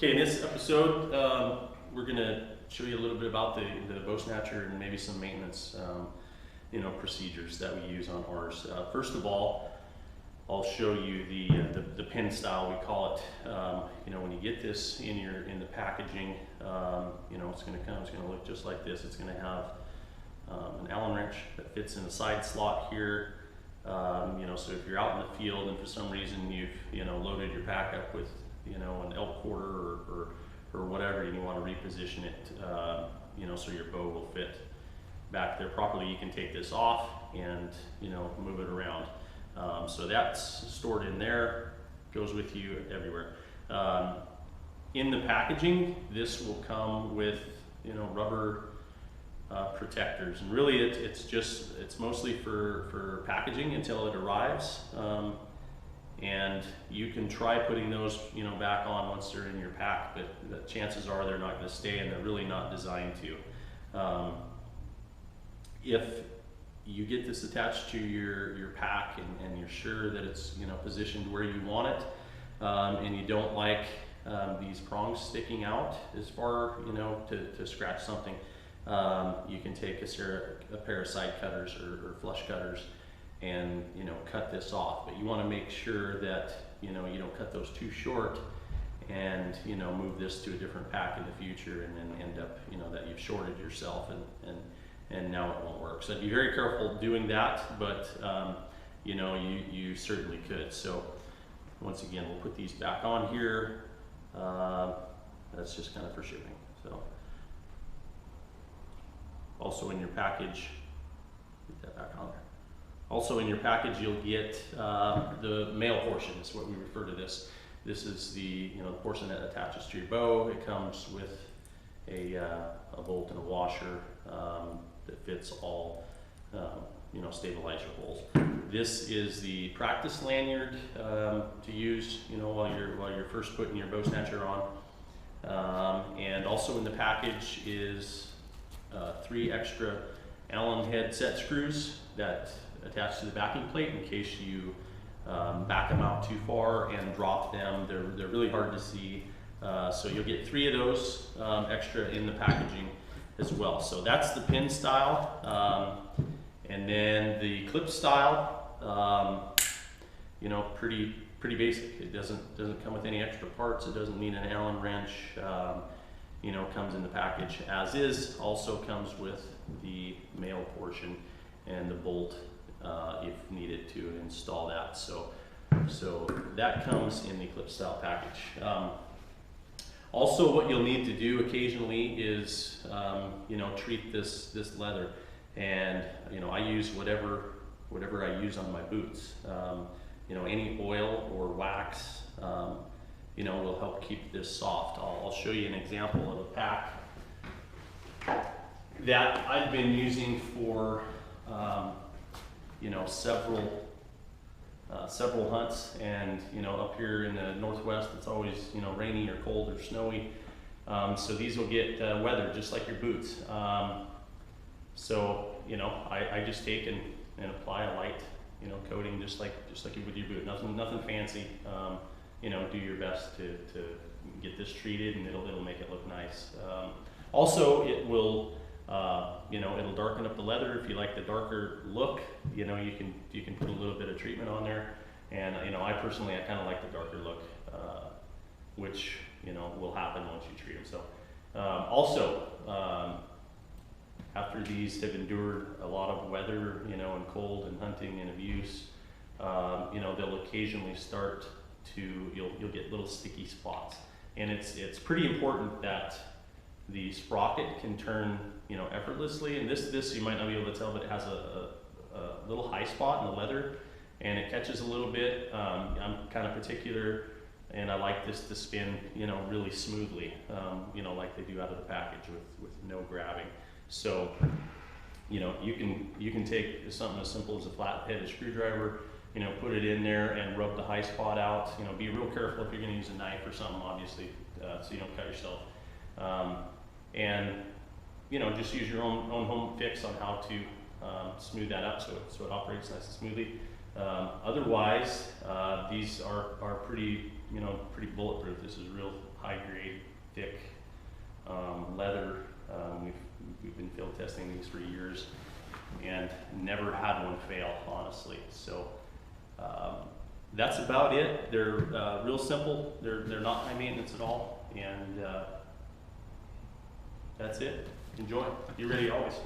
Okay, in this episode, we're going to show you a little bit about the bow snatcher and maybe some maintenance, procedures that we use on ours. First of all, I'll show you the pin style, we call it. When you get this in the packaging, it's going to look just like this. It's going to have an Allen wrench that fits in the side slot here. So if you're out in the field and for some reason you've loaded your pack up with an elk quarter or whatever, and you want to reposition it, so your bow will fit back there properly, you can take this off and move it around. So that's stored in there, goes with you everywhere. In the packaging, this will come with rubber protectors, and really it's mostly for packaging until it arrives. And you can try putting those back on once they're in your pack, but the chances are they're not going to stay, and they're really not designed to. If you get this attached to your pack and you're sure that it's positioned where you want it, and you don't like these prongs sticking out as far to scratch something, you can take a pair of side cutters or flush cutters and cut this off. But you want to make sure that you don't cut those too short and move this to a different pack in the future, and then end up that you've shorted yourself and now it won't work. So be very careful doing that, but you certainly could. So once again, we'll put these back on here. That's just kind of for shipping. So also in your package, put that back on there. Also in your package, you'll get the male portion, is what we refer to this. This is the portion that attaches to your bow. It comes with a bolt and a washer that fits all stabilizer holes. This is the practice lanyard to use while you're first putting your bow snatcher on. And also in the package is 3 extra Allen head set screws that attach to the backing plate in case you back them out too far and drop them. They're really hard to see, so you'll get 3 of those extra in the packaging as well. So that's the pin style, and then the clip style. Pretty basic. It doesn't come with any extra parts. It doesn't need an Allen wrench. Comes in the package as is. Also comes with the male portion and the bolt if needed to install that. So that comes in the clip style package. Also, what you'll need to do occasionally is treat this leather, and I use whatever I use on my boots. Any oil or wax will help keep this soft. I'll show you an example of a pack that I've been using for several hunts, and up here in the Northwest it's always rainy or cold or snowy, so these will get weathered just like your boots. I just take and apply a light coating just like you would your boot. Nothing fancy. Do your best to get this treated, and it'll make it look nice. Also, it will it'll darken up the leather. If you like the darker look, you can put a little bit of treatment on there. And I personally kind of like the darker look, which will happen once you treat them. So after these have endured a lot of weather, and cold and hunting and abuse, they'll occasionally start to you'll get little sticky spots, and it's pretty important that the sprocket can turn effortlessly. And this you might not be able to tell, but it has a little high spot in the leather, and it catches a little bit. I'm kind of particular, and I like this to spin really smoothly, like they do out of the package with no grabbing. So you can take something as simple as a flat-headed screwdriver, put it in there and rub the high spot out. Be real careful if you're going to use a knife or something, obviously, so you don't cut yourself. And just use your own home fix on how to smooth that up so it operates nice and smoothly. Otherwise, these are pretty, pretty bulletproof. This is real high grade, thick leather. We've been field testing these for years and never had one fail, honestly. So that's about it. They're real simple. They're not high maintenance at all, and that's it. Enjoy. Be ready always.